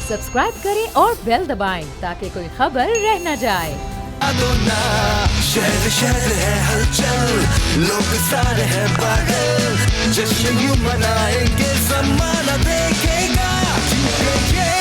Subscribe करें और bell दबाएं ताकि कोई खबर रह न जाए। शहर शहर है हलचल, लोग सारे हैं पागल, जश्न यूं मनाएंगे ज़माना देखेगा, जीतेंगे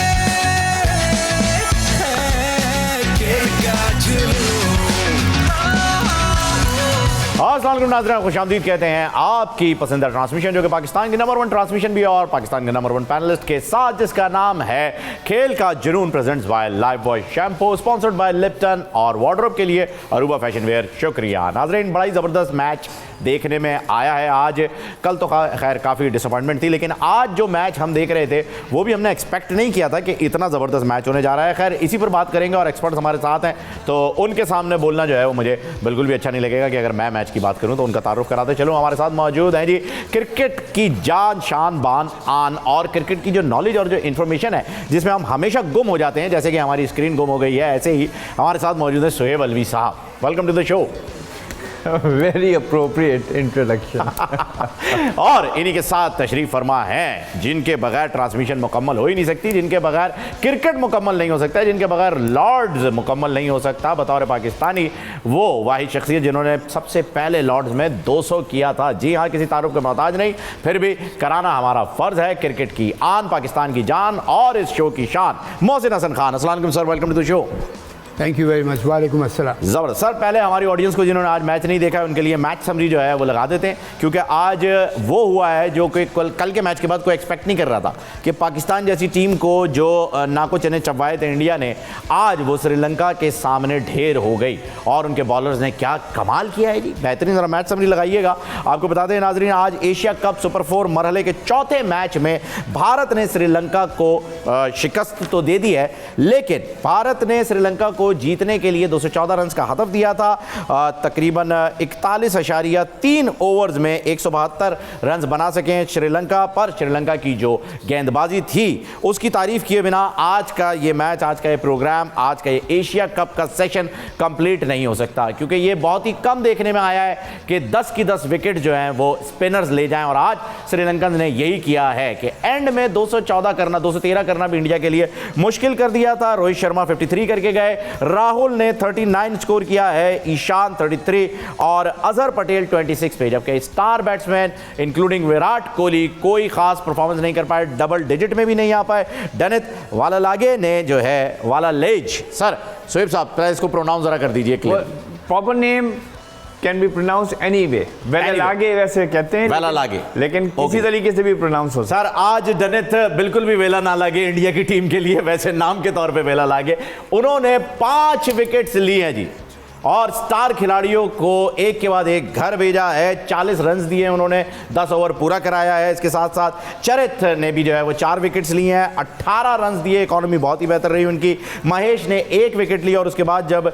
अस्सलाम वालेकुम नाज़रीन, खुशामदीद कहते हैं आपकी पसंदीदा ट्रांसमिशन जो कि पाकिस्तान की नंबर 1 ट्रांसमिशन भी है और पाकिस्तान के नंबर 1 पैनलिस्ट के साथ, जिसका नाम है खेल का जुनून, presents by Lifebuoy shampoo, sponsored by Lipton और वार्डरोब के लिए अरूबा फैशन वेयर। शुक्रिया नाज़रीन, बड़ा ही ज़बरदस्त मैच देखने में आया है आज। कल तो खैर काफ़ी डिसअपॉइंटमेंट थी, लेकिन आज जो मैच हम देख रहे थे वो भी हमने एक्सपेक्ट नहीं किया था कि इतना ज़बरदस्त मैच होने जा रहा है। खैर इसी पर बात करेंगे और एक्सपर्ट्स हमारे साथ हैं, तो उनके सामने बोलना जो है वो मुझे बिल्कुल भी अच्छा नहीं लगेगा कि अगर मैं मैच की बात करूं तो उनका तारुफ कराते चलो। हमारे साथ मौजूद हैं जी क्रिकेट की जान, शान, बान, आन और क्रिकेट की जो नॉलेज और जो इन्फॉर्मेशन है जिसमें हम हमेशा गुम हो जाते हैं, जैसे कि हमारी स्क्रीन गुम हो गई है, ऐसे ही हमारे साथ मौजूद है Sohaib Alvi Sahab. Welcome to the show. Very appropriate introduction. और इन्हीं के साथ तशरीफ फरमा हैं जिनके बगैर ट्रांसमिशन मुकम्मल हो ही नहीं सकती, जिनके बगैर क्रिकेट मुकम्मल नहीं हो सकता, जिनके बगैर लॉर्ड्स मुकम्मल नहीं हो सकता। बतौर पाकिस्तानी वो वाहिद शख्सियत जिन्होंने सबसे पहले लॉर्ड्स में 200 किया था। जी हाँ, किसी तारुफ के मोहताज नहीं, फिर भी कराना हमारा फ़र्ज़ है। क्रिकेट की आन, पाकिस्तान की जान और इस शो की शान, मोहसिन हसन खान। अस्सलाम वालेकुम sir, welcome to the show. Thank you very much. वालेकुम अस्सलाम। ज़बरदस्त सर, पहले हमारी ऑडियंस को जिन्होंने आज मैच नहीं देखा है उनके लिए मैच समरी जो है वो लगा देते हैं, क्योंकि आज वो हुआ है जो कि कल के मैच के बाद कोई एक्सपेक्ट नहीं कर रहा था कि पाकिस्तान जैसी टीम को जो नाको चने चबवाए थे इंडिया ने, आज वो श्रीलंका के सामने ढेर हो गई और उनके बॉलर्स ने क्या कमाल किया है जी। बेहतरीन ज़रा मैच समरी लगाइएगा। आपको बता दें नाजरीन, आज एशिया कप सुपर 4 मरहले के चौथे मैच में भारत ने श्रीलंका को शिकस्त तो दे दी है, लेकिन भारत ने श्रीलंका को जीतने के लिए 214 रन का हदफ दिया था। तकरीबन 41.3 ओवर्स में 172 रन बना सके श्रीलंका, पर श्रीलंका की जो गेंदबाजी थी उसकी तारीफ किए बिना आज का ये मैच, आज का ये प्रोग्राम, आज का ये एशिया कप का सेशन कंप्लीट नहीं हो सकता, क्योंकि ये बहुत ही कम देखने में आया है कि 10 की 10 विकेट जो हैं वो स्पिनर्स ले जाएं, और आज श्रीलंकन ने यही किया है कि एंड में 214 करना, 213 करना भी इंडिया के लिए मुश्किल कर दिया था। रोहित शर्मा 53 करके गए, राहुल ने 39 स्कोर किया है, ईशान 33 और अजहर पटेल 26 पे, जबकि star batsman including Virat Kohli कोई खास परफॉर्मेंस नहीं कर पाए, डबल डिजिट में भी नहीं आ पाए। डेनिथ वालालागे ने जो है वालालेज, सर सोहेब साहब पहले इसको प्रोनाउंस जरा कर दीजिए clear. Proper name can be pronounce anyway, Wellalage वैसे कहते हैं, वेलालागे, लेकिन किसी तरीके से भी प्रोनाउंस हो। सर आज डेनिथ बिल्कुल भी वेला ना लागे इंडिया की टीम के लिए, वैसे नाम के तौर पे वेला लागे। उन्होंने 5 विकेट्स लिए हैं जी और स्टार खिलाड़ियों को एक के बाद एक घर भेजा है। 40 रन दिए उन्होंने, 10 ओवर पूरा कराया है। इसके साथ साथ चरित ने भी जो है वो 4 विकेट्स लिए हैं, 18 रन दिए। इकॉनमी बहुत ही बेहतर रही उनकी। महेश ने 1 विकेट लिया और उसके बाद जब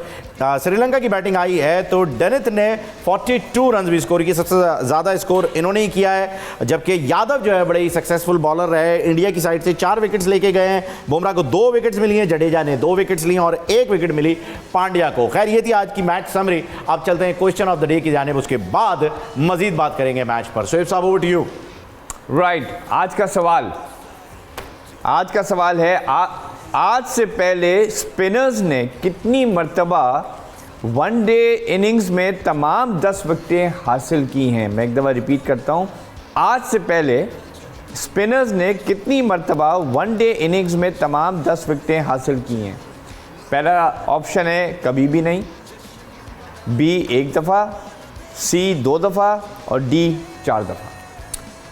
श्रीलंका की बैटिंग आई है तो डेनिथ ने 42 रन भी स्कोर किए, सबसे ज़्यादा स्कोर इन्होंने ही किया है, जबकि यादव जो है बड़े ही सक्सेसफुल बॉलर रहे। इंडिया की साइड से 4 विकेट्स लेके गए हैं। बुमराह को 2 विकेट्स मिली हैं, जडेजा ने 2 विकेट्स लिए और 1 विकेट मिली पांड्या को। खैर ये थी आज की मैच समरी। अब चलते हैं क्वेश्चन ऑफ द डे की जानिब, उसके बाद मजीद बात करेंगे मैच पर। सोहेब साहब ओवर टू यू। राइट, आज का सवाल है आज से पहले स्पिनर्स ने कितनी मर्तबा वनडे इनिंग्स में तमाम 10 विकेटें हासिल की हैं। मैं एक दफ़ा रिपीट करता हूं, आज से पहले स्पिनर्स ने कितनी मर्तबा वनडे इनिंग्स में तमाम 10 विकेटें हासिल की हैं। पहला ऑप्शन है कभी भी नहीं, बी 1 दफ़ा, सी 2 दफ़ा और डी 4 दफ़ा।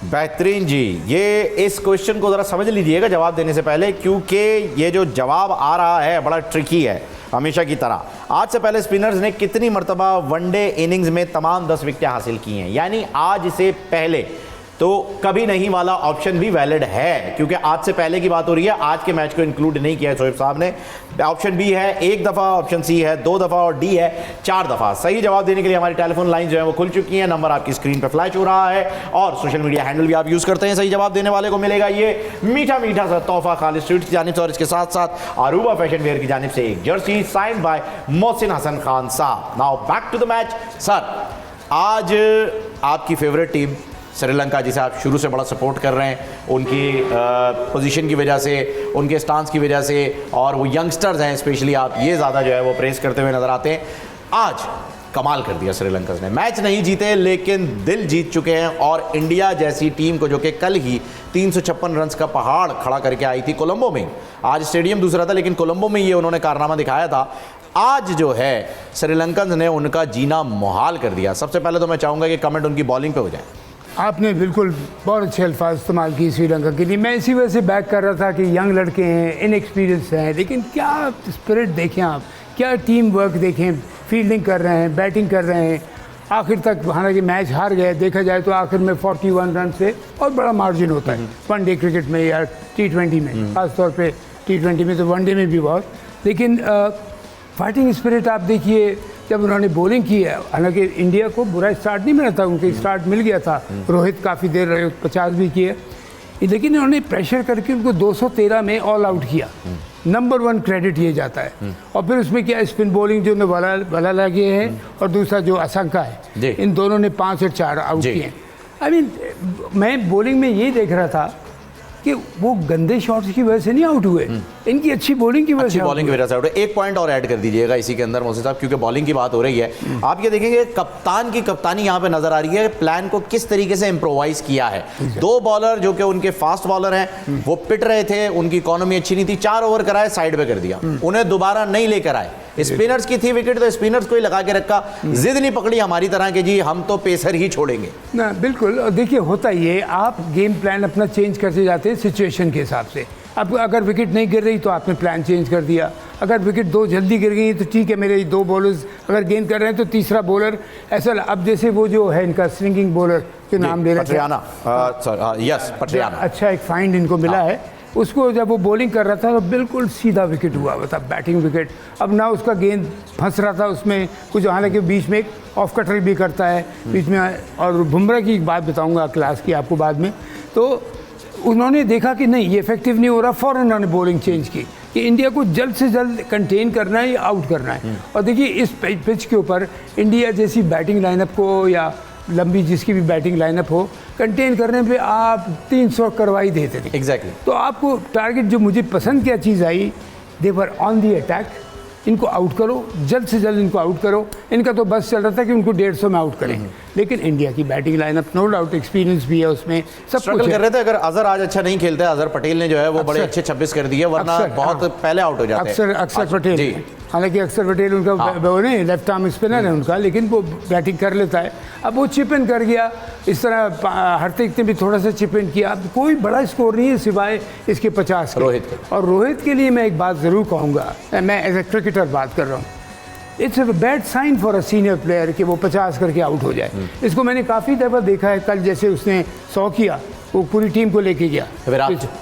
बेहतरीन जी, ये इस क्वेश्चन को ज़रा समझ लीजिएगा जवाब देने से पहले, क्योंकि ये जो जवाब आ रहा है बड़ा ट्रिकी है हमेशा की तरह। आज से पहले स्पिनर्स ने कितनी मरतबा वनडे इनिंग्स में तमाम 10 विकेटें हासिल की हैं, यानी आज से पहले तो कभी नहीं वाला ऑप्शन भी वैलिड है, क्योंकि आज से पहले की बात हो रही है। आज के मैच को इंक्लूड नहीं किया है सोहेब साहब ने। ऑप्शन बी है 1 दफ़ा, ऑप्शन सी है 2 दफ़ा और डी है 4 दफ़ा। सही जवाब देने के लिए हमारी टेलीफोन लाइन जो है वो खुल चुकी है, नंबर आपकी स्क्रीन पर फ्लैश हो रहा है और सोशल मीडिया हैंडल भी आप यूज़ करते हैं। सही जवाब देने वाले को मिलेगा ये मीठा मीठा सा तोहफा खालिद स्वीट्स की जानिब से, और इसके साथ साथ अरूबा फैशन वेयर की जानिब से एक jersey signed by Mohsin Hasan Khan साहब। Now back to the match. Sir आज आपकी फेवरेट टीम श्रीलंका जिसे आप शुरू से बड़ा सपोर्ट कर रहे हैं, उनकी पोजीशन की वजह से, उनके स्टांस की वजह से, और वो यंगस्टर्स हैं स्पेशली, आप ये ज़्यादा जो है वो प्रेस करते हुए नज़र आते हैं। आज कमाल कर दिया श्रीलंका ने, मैच नहीं जीते लेकिन दिल जीत चुके हैं, और इंडिया जैसी टीम को जो कि कल ही 356 रन का पहाड़ खड़ा करके आई थी कोलंबो में, आज स्टेडियम दूसरा था लेकिन कोलंबो में ये उन्होंने कारनामा दिखाया था, आज जो है श्रीलंकन ने उनका जीना मुहाल कर दिया। सबसे पहले तो मैं चाहूँगा कि कमेंट उनकी बॉलिंग पे हो जाए। आपने बिल्कुल बहुत अच्छे अल्फाज इस्तेमाल किए श्रीलंका के लिए। मैं इसी वजह से बैक कर रहा था कि यंग लड़के हैं, इनएक्सपीरियंस हैं, लेकिन क्या स्पिरिट देखें आप, क्या टीम वर्क देखें, फील्डिंग कर रहे हैं, बैटिंग कर रहे हैं आखिर तक। हालांकि मैच हार गए, देखा जाए तो आखिर में 41 रन से बहुत बड़ा मार्जिन होता है वनडे क्रिकेट में या T20 में, खासतौर पे T20 में, तो वनडे में भी बहुत। लेकिन फाइटिंग स्पिरिट आप देखिए जब उन्होंने बॉलिंग की है, हालांकि इंडिया को बुरा स्टार्ट नहीं मिला था, उनके स्टार्ट मिल गया था, रोहित काफ़ी देर रहे, 50 भी किए, लेकिन उन्होंने प्रेशर करके उनको 213 में ऑल आउट किया। नंबर 1 क्रेडिट ये जाता है। और फिर उसमें क्या स्पिन बॉलिंग जो वाला लगे हैं और दूसरा जो असंका है, इन दोनों ने 5 और 4 आउट किए। आई मीन मैं बॉलिंग में ये देख रहा था कि वो गंदे शॉट्स की वजह से नहीं आउट हुए, इनकी अच्छी बॉलिंग की वजह से बॉलिंग की वजह से आउट। एक पॉइंट और ऐड कर दीजिएगा इसी के अंदर मोहसिन साहब, क्योंकि बॉलिंग की बात हो रही है। आप ये देखेंगे कप्तान की कप्तानी यहाँ पे नजर आ रही है, प्लान को किस तरीके से इम्प्रोवाइज किया है। 2 बॉलर जो कि उनके फास्ट बॉलर हैं वो पिट रहे थे, उनकी इकोनॉमी अच्छी नहीं थी, 4 ओवर कराए, साइड पे कर दिया, उन्हें दोबारा नहीं लेकर आए। स्पिनर्स की थी विकेट तो स्पिनर्स को ही लगा के रखा, जिद नहीं पकड़ी हमारी तरह के जी हम तो पेसर ही छोड़ेंगे ना। बिल्कुल, देखिए होता ये, आप गेम प्लान अपना चेंज करते जाते हैं सिचुएशन के हिसाब से। अब अगर विकेट नहीं गिर रही तो आपने प्लान चेंज कर दिया, अगर विकेट 2 जल्दी गिर गई तो ठीक है, मेरे 2 बॉलर्स अगर गेंद कर रहे हैं तो तीसरा बॉलर ऐसा। अब जैसे वो जो है इनका स्विंगिंग बॉलर जो नाम ले रहे हैं, अच्छा एक फाइंड इनको मिला है, उसको जब वो बॉलिंग कर रहा था तो बिल्कुल सीधा विकेट हुआ, मतलब बैटिंग विकेट। अब ना उसका गेंद फंस रहा था उसमें कुछ, हालांकि बीच में एक ऑफ कटर भी करता है बीच में। और बुमराह की एक बात बताऊंगा क्लास की आपको बाद में, तो उन्होंने देखा कि नहीं ये इफेक्टिव नहीं हो रहा, फ़ौरन उन्होंने बॉलिंग चेंज की कि इंडिया को जल्द से जल्द कंटेन करना है या आउट करना है। और देखिए इस पिच के ऊपर इंडिया जैसी बैटिंग लाइनअप को या लंबी जिसकी भी बैटिंग लाइनअप हो, कंटेन करने पे आप 300 करवाई देते थे। एग्जैक्टली। तो आपको टारगेट जो मुझे पसंद क्या चीज़ आई, दे वर ऑन दी अटैक, इनको आउट करो, जल्द से जल्द इनको आउट करो। इनका तो बस चल रहा था कि उनको 150 में आउट करें, लेकिन इंडिया की batting lineup no doubt experience भी है उसमें, सब स्ट्रगल कर रहे थे। अगर अजहर आज अच्छा नहीं खेलते, अजहर पटेल ने जो है वो बड़े अच्छे 26 कर दिए, वरना बहुत पहले आउट हो जाते। अक्सर पटेल, हालांकि अक्सर पटेल उनका वो नहीं लेफ्ट आर्म स्पिनर है उनका, लेकिन वो बैटिंग कर लेता है। अब वो चिप इन कर गया, इस तरह हार्दिक ने भी थोड़ा सा चिप इन किया। अब कोई बड़ा स्कोर नहीं है सिवाय इसके 50 के। और रोहित के लिए मैं एक बात ज़रूर कहूँगा, मैं एज ए क्रिकेटर बात कर रहा हूँ, it's a bad sign for a senior player कि वो 50 करके आउट हो जाए। इसको मैंने काफ़ी दफ़ा देखा है। कल जैसे उसने 100 किया, वो पूरी टीम को लेके गया।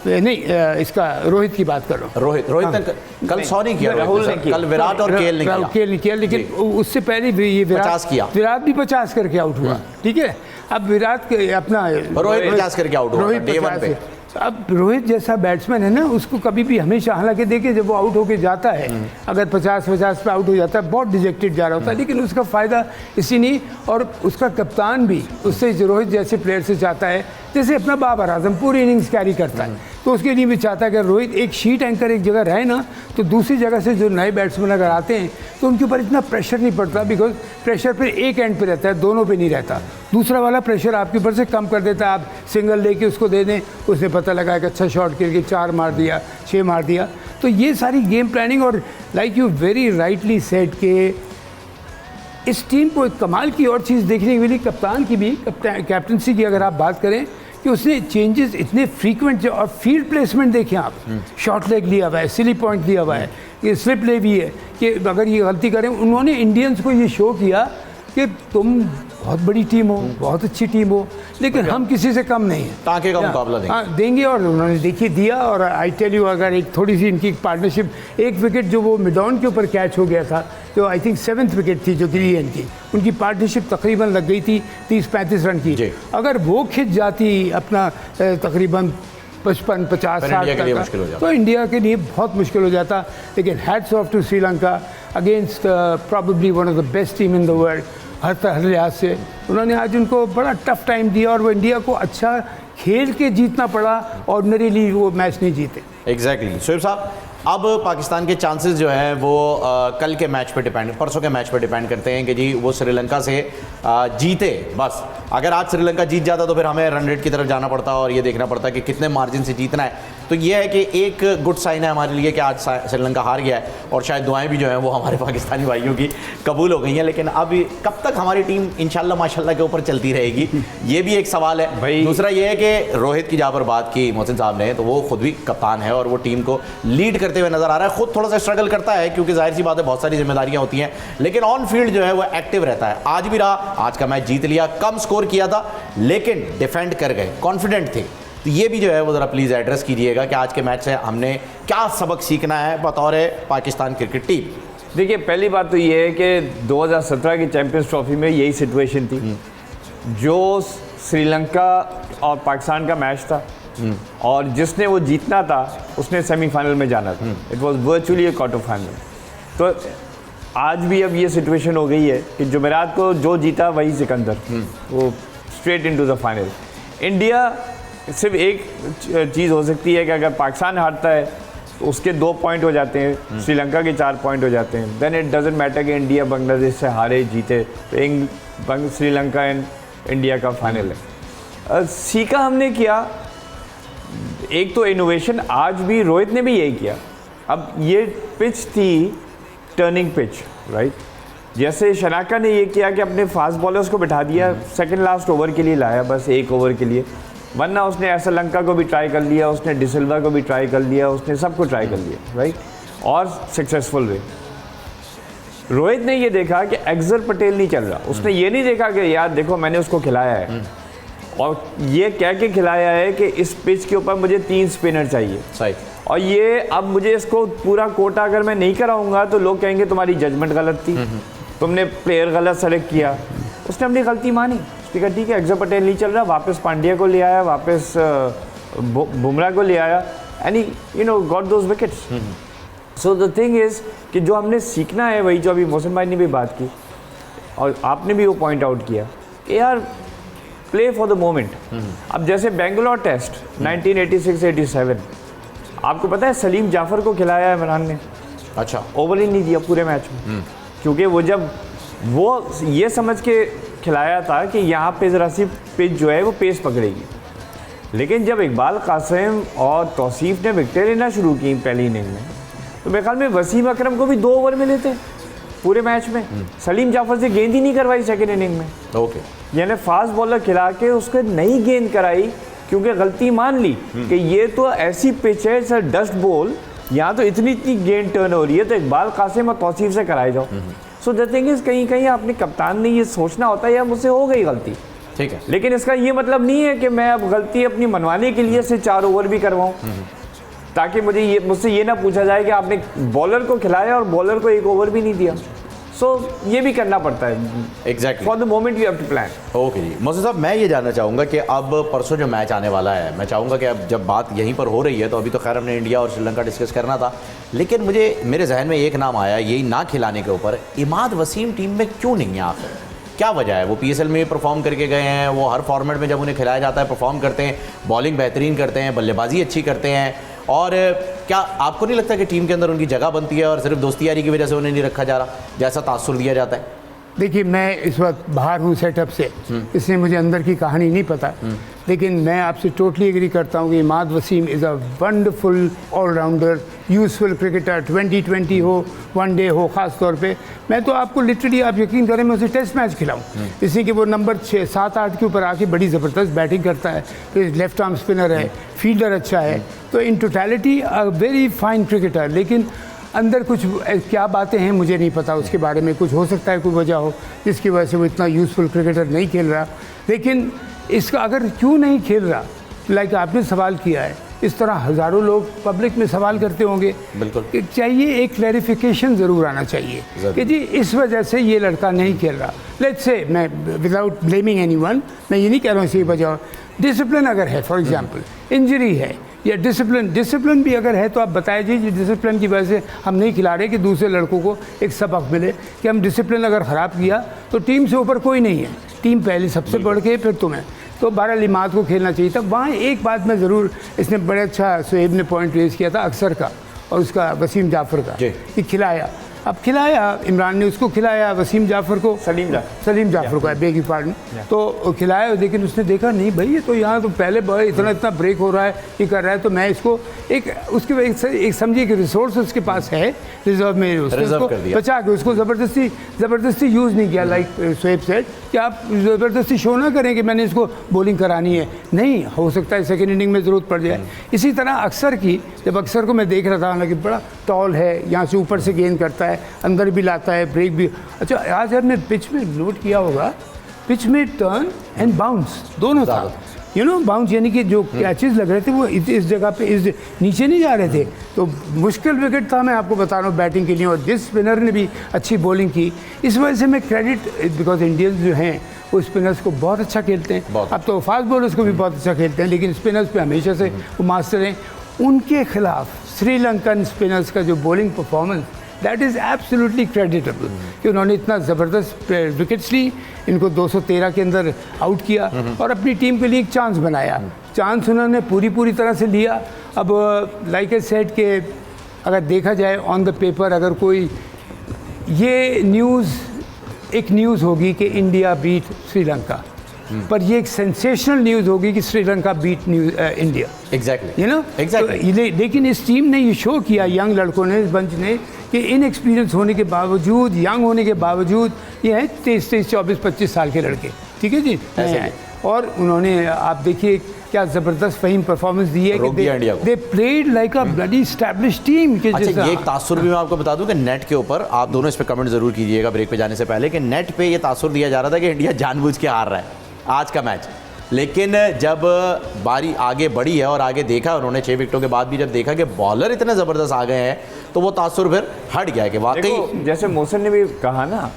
नहीं, इसका रोहित की बात कर रहा हूँ। रोहित ने कल 100 नहीं किया, राहुल ने किया, कल विराट और केएल ने किया, लेकिन उससे पहले भी ये विराट भी 50 करके आउट हुआ। ठीक है, अब विराट अपना रोहित 50 करके आउट हुआ डे 1 पे। अब रोहित जैसा बैट्समैन है ना, उसको कभी भी हमेशा, हालांकि देखिए जब वो आउट होके जाता है, अगर 50 पे आउट हो जाता है, बहुत डिजेक्टेड जा रहा होता है, लेकिन उसका फ़ायदा इसी नहीं। और उसका कप्तान भी उससे रोहित जैसे प्लेयर से चाहता है जैसे अपना बाबर आजम पूरी इनिंग्स कैरी करता है, तो उसके लिए भी चाहता है कि रोहित एक शीट एंकर एक जगह रहे ना, तो दूसरी जगह से जो नए बैट्समैन अगर आते हैं तो उनके ऊपर इतना प्रेशर नहीं पड़ता, बिकॉज प्रेशर फिर एक एंड पे रहता है, दोनों पे नहीं रहता। दूसरा वाला प्रेशर आपके ऊपर से कम कर देता है। आप सिंगल लेके उसको दे दें, उसने पता लगा कि अच्छा शॉट खेल के 4 मार दिया, 6 मार दिया। तो ये सारी गेम प्लानिंग, और like you very rightly said कि इस टीम को एक कमाल की और चीज़ देखने को मिली, कप्तान की भी, कैप्टनसी की अगर आप बात करें, कि उसने चेंजेस इतने फ्रीक्वेंट, और फील्ड प्लेसमेंट देखें आप, शॉर्ट लेग लिया हुआ है, सिली पॉइंट लिया हुआ है, ये स्लिप ले भी है कि अगर ये गलती करें, उन्होंने इंडियंस को ये शो किया कि तुम बहुत बड़ी टीम हो, बहुत अच्छी टीम हो, लेकिन हम किसी से कम नहीं है, टांके का मुकाबला देंगे। हाँ देंगे, और उन्होंने देखिए दिया। और आई टेल यू, अगर एक थोड़ी सी इनकी पार्टनरशिप, एक विकेट जो वो मिडॉन के ऊपर कैच हो गया था, जो आई थिंक 7th विकेट थी जो गिरी है इनकी, उनकी पार्टनरशिप तकरीबन लग गई थी 30-35 रन की। अगर वो खिंच जाती अपना तकरीबन 55-50-60 तो इंडिया के लिए बहुत मुश्किल हो जाता। लेकिन hats off to Sri Lanka against probably one of the best team in the world, हर लिहाज से उन्होंने आज उनको बड़ा टफ टाइम दिया और वो इंडिया को अच्छा खेल के जीतना पड़ा, ऑर्डिनरीली वो मैच नहीं जीते। एग्जैक्टली शोएब साहब, अब पाकिस्तान के चांसेस जो हैं वो कल के मैच पे डिपेंड, परसों के मैच पे डिपेंड करते हैं कि जी वो श्रीलंका से जीते। बस अगर आज श्रीलंका जीत जाता तो फिर हमें रन रेट की तरफ जाना पड़ता और ये देखना पड़ता कि कितने मार्जिन से जीतना है। तो ये है कि एक गुड साइन है हमारे लिए कि आज श्रीलंका हार गया है और शायद दुआएं भी जो हैं वो हमारे पाकिस्तानी भाइयों की कबूल हो गई हैं। लेकिन अब कब तक हमारी टीम इंशाल्लाह माशाल्लाह के ऊपर चलती रहेगी, ये भी एक सवाल है भाई। दूसरा ये है कि रोहित की जहाँ पर बात की मोहसिन साहब ने, तो वो खुद भी कप्तान है और वो टीम को लीड करते हुए नजर आ रहा है। खुद थोड़ा सा स्ट्रगल करता है क्योंकि जाहिर सी बात है बहुत सारी जिम्मेदारियां होती हैं, लेकिन ऑन फील्ड जो है वो एक्टिव रहता है। आज भी रहा, आज का मैच जीत लिया, कम स्कोर किया था लेकिन डिफेंड कर गए, कॉन्फिडेंट थे। तो ये भी जो है वो ज़रा प्लीज़ एड्रेस कीजिएगा कि आज के मैच से हमने क्या सबक सीखना है बतौर पाकिस्तान क्रिकेट टीम। देखिए, पहली बात तो ये है कि 2017 की चैंपियंस ट्रॉफी में यही सिचुएशन थी, जो श्रीलंका और पाकिस्तान का मैच था और जिसने वो जीतना था उसने सेमीफाइनल में जाना था। It was virtually A quarter final. तो आज भी अब ये सिचुएशन हो गई है कि जुमेरात को जो जीता वही सिकंदर, वो straight into the final. India सिर्फ एक चीज़ हो सकती है कि अगर पाकिस्तान हारता है तो उसके 2 पॉइंट हो जाते हैं, श्रीलंका के 4 पॉइंट हो जाते हैं। देन इट डजेंट मैटर कि इंडिया बांग्लादेश से हारे जीते, तो श्रीलंका एंड इंडिया का फाइनल है। सीखा हमने किया, एक तो इनोवेशन, आज भी रोहित ने भी यही किया। अब ये पिच थी टर्निंग पिच, राइट। जैसे शनाका ने ये किया कि अपने फास्ट बॉलर्स को बिठा दिया, सेकंड लास्ट ओवर के लिए लाया, बस एक ओवर के लिए, वरना उसने श्रीलंका को भी ट्राई कर लिया, उसने डिसिल्वा को भी ट्राई कर लिया, उसने सबको ट्राई कर लिया, राइट, और सक्सेसफुल रहे। रोहित ने ये देखा कि अक्षर पटेल नहीं चल रहा, उसने ये नहीं देखा कि यार देखो मैंने उसको खिलाया है और ये कह के खिलाया है कि इस पिच के ऊपर मुझे 3 स्पिनर चाहिए, सही, और ये अब मुझे इसको पूरा कोटा अगर मैं नहीं कराऊंगा तो लोग कहेंगे तुम्हारी जजमेंट गलत थी, तुमने प्लेयर गलत सेलेक्ट किया। उसने अपनी गलती मानी, उसने कहा ठीक है अक्षर पटेल नहीं चल रहा, वापस पांड्या को ले आया, वापस बुमराह को ले आया, and you know got those wickets. So the thing is कि जो हमने सीखना है वही जो अभी मोहसिन भाई ने भी बात की और आपने भी वो पॉइंट आउट किया कि यार प्ले फॉर द मोमेंट। अब जैसे बेंगलोर टेस्ट 1986-87, आपको पता है सलीम जाफर को खिलाया है इमरान ने, अच्छा, ओवर ही नहीं दिया पूरे मैच में, क्योंकि वो जब वो ये समझ के खिलाया था कि यहाँ पे ज़रा सी पिच जो है वो पेस पकड़ेगी। लेकिन जब इकबाल कासिम और तौसीफ ने विकेटें लेना शुरू की पहली इनिंग में, तो मेरे ख्याल में वसीम अकरम को भी 2 ओवर में लेते पूरे मैच में। सलीम जाफर से गेंद ही नहीं करवाई सेकेंड इनिंग में, ओके, यानी फास्ट बॉलर खिला के उसको नहीं गेंद कराई क्योंकि गलती मान ली कि ये तो ऐसी पिच है सर, डस्ट बॉल, यहाँ तो इतनी गेंद टर्न हो रही है, तो इकबाल कासिम और तौसीफ से कराए जाओ। सो द थिंग इज कहीं कहीं अपने कप्तान ने ये सोचना होता है यार मुझसे हो गई गलती, ठीक है, लेकिन इसका ये मतलब नहीं है कि मैं अब गलती अपनी मनवाने के लिए से 4 ओवर भी करवाऊँ ताकि मुझसे ये ना पूछा जाए कि आपने बॉलर को खिलाया और बॉलर को 1 ओवर भी नहीं दिया। सो ये भी करना पड़ता है, exactly, for the moment you have to plan. Okay जी मोहसिन साहब, मैं ये जानना चाहूँगा कि अब परसों जो मैच आने वाला है, मैं चाहूँगा कि अब जब बात यहीं पर हो रही है, तो अभी तो खैर हमने इंडिया और श्रीलंका डिस्कस करना था, लेकिन मेरे जहन में एक नाम आया यही ना खिलाने के ऊपर, इमाद वसीम टीम में क्यों नहीं है आखिर, क्या वजह है? वो PSL में परफॉर्म करके गए हैं, वो हर फॉर्मेट में जब उन्हें खिलाया जाता है परफॉर्म करते हैं, बॉलिंग बेहतरीन करते हैं, बल्लेबाजी अच्छी करते हैं, और क्या आपको नहीं लगता कि टीम के अंदर उनकी जगह बनती है और सिर्फ दोस्ती यारी की वजह से उन्हें नहीं रखा जा रहा जैसा तासुर दिया जाता है? देखिए, मैं इस वक्त बाहर हूँ सेटअप से, इसलिए मुझे अंदर की कहानी नहीं पता, लेकिन मैं आपसे टोटली एग्री करता हूँ कि Imad Wasim is a wonderful allrounder, useful cricketer, 2020 हो, 1 डे हो, ख़ास तौर पे मैं तो आपको लिटरली आप यकीन करें मैं उसे टेस्ट मैच खिलाऊँ, इसलिए कि वो नंबर 6, 7, 8 के ऊपर आके बड़ी ज़बरदस्त बैटिंग करता है, फिर लेफ्ट आर्म स्पिनर है, फील्डर अच्छा है, तो in totality a very fine cricketer. लेकिन अंदर कुछ क्या बातें हैं मुझे नहीं पता, उसके बारे में कुछ हो सकता है, कोई वजह हो जिसकी वजह से वो इतना यूज़फुल क्रिकेटर नहीं खेल रहा। लेकिन इसका अगर क्यों नहीं खेल रहा, लाइक आपने सवाल किया है, इस तरह हज़ारों लोग पब्लिक में सवाल करते होंगे, बिल्कुल चाहिए एक क्लैरिफिकेशन ज़रूर आना चाहिए कि जी इस वजह से ये लड़का नहीं खेल रहा। लेट्स से मैं विदाउट ब्लेमिंग एनीवन, मैं ये नहीं कह रहा हूँ इसी वजह, डिसिप्लिन अगर है, फॉर एग्जांपल इंजरी है या डिसिप्लिन भी अगर है तो आप बताए जी डिसिप्लिन की वजह से हम नहीं खिला रहे कि दूसरे लड़कों को एक सबक मिले कि हम डिसिप्लिन अगर ख़राब किया तो टीम से ऊपर कोई नहीं है, टीम पहले सबसे बढ़ के फिर तुम्हें, तो 12 लिमात को खेलना चाहिए था। वहाँ एक बात मैं ज़रूर, इसने बड़े अच्छा सुहेब ने पॉइंट रेज किया था अक्सर का और उसका वसीम जाफ़र का कि खिलाया, अब खिलाया इमरान ने उसको खिलाया, वसीम जाफ़र को सलीम जाफ़र को बेगी पार्डन तो खिलाया, लेकिन उसने देखा नहीं भाई ये तो यहाँ तो पहले इतना ब्रेक हो रहा है, ये कर रहा है, तो मैं इसको एक समझिए कि रिसोर्स उसके पास है रिजर्व में, उसको बचा के उसको ज़बरदस्ती यूज़ नहीं किया। लाइक सुहेब सेड कि आप ज़बरदस्ती शो ना करें कि मैंने इसको बॉलिंग करानी है, नहीं हो सकता है सेकेंड इनिंग में ज़रूरत पड़ जाए। इसी तरह अक्सर की, जब अक्सर को मैं देख रहा था, हालांकि बड़ा टॉल है, यहाँ से ऊपर से गेंद करता है, अंदर भी लाता है, ब्रेक भी अच्छा। आज आपने पिच में नोट किया होगा, पिच में टर्न एंड बाउंस दोनों था, बाउंस यानी कि जो कैचेस लग रहे थे वो इस जगह पे इस नीचे नहीं जा रहे थे, तो मुश्किल विकेट था, मैं आपको बता रहा हूँ बैटिंग के लिए। और जिस स्पिनर ने भी अच्छी बॉलिंग की, इस वजह से मैं क्रेडिट, बिकॉज इंडियंस जो हैं वो स्पिनर्स को बहुत अच्छा खेलते हैं, अब तो फास्ट बॉलर्स को भी बहुत अच्छा खेलते हैं, लेकिन स्पिनर्स पे हमेशा से वो मास्टर हैं। उनके खिलाफ श्रीलंकन स्पिनर्स का जो bowling performance, that is absolutely creditable कि उन्होंने इतना ज़बरदस्त विकेट्स ली, इनको 213 के अंदर आउट किया और अपनी टीम के लिए एक चांस बनाया। चांस उन्होंने पूरी तरह से लिया। अब लाइक ए सेड के अगर देखा जाए ऑन द पेपर, अगर कोई ये एक न्यूज़ होगी कि इंडिया बीट श्रीलंका, पर ये एक सेंसेशनल न्यूज़ होगी कि श्रीलंका बीट इंडिया, एग्जैक्टली। लेकिन इस टीम ने ये शो किया, यंग लड़कों ने, इस बंच ने, कि इनएक्सपीरियंस होने के बावजूद, यंग होने के बावजूद, ये हैं 23, 24, 25 साल के लड़के, ठीक है जी, और उन्होंने आप देखिए क्या ज़बरदस्त फहीम परफॉर्मेंस दी है कि they played like a bloody established team. अच्छा, ये एक तासुर भी मैं आपको बता दूं कि नेट के ऊपर, आप दोनों इस पे कमेंट जरूर कीजिएगा ब्रेक पे जाने से पहले, कि नेट पे ये तासुर दिया जा रहा था कि इंडिया जानबूझ के हार रहा है आज का मैच, लेकिन जब बारी आगे बढ़ी है और आगे देखा उन्होंने 6 विकेटों के बाद भी, जब देखा कि बॉलर इतने ज़बरदस्त आ गए हैं, तो वो तासुर फिर हट गया कि वाकई, जैसे मोहसिन ने भी कहा ना,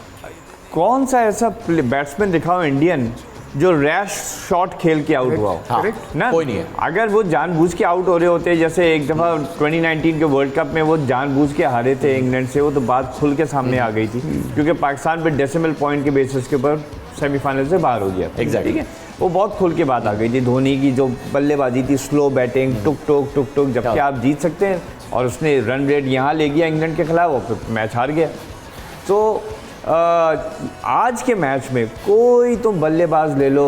कौन सा ऐसा बैट्समैन दिखाओ इंडियन जो रैश शॉट खेल के आउट हुआ हो, करेक्ट ना, कोई नहीं है। अगर वो जानबूझ के आउट हो रहे होते, जैसे एक दफ़ा 2019 के वर्ल्ड कप में वो जानबूझ के हारे थे इंग्लैंड से, वो तो बात खुल के सामने आ गई थी, क्योंकि पाकिस्तान पे डेसिमल पॉइंट के बेसिस के ऊपर सेमीफाइनल से बाहर हो गया था, एग्जैक्टली, ठीक है, वो बहुत खुल के बात आ गई थी। धोनी की जो बल्लेबाजी थी, स्लो बैटिंग, टुक टुक, जबकि आप जीत सकते हैं, और उसने रन रेट यहाँ ले गया इंग्लैंड के खिलाफ, और फिर मैच हार गया। तो आज के मैच में कोई तुम बल्लेबाज ले लो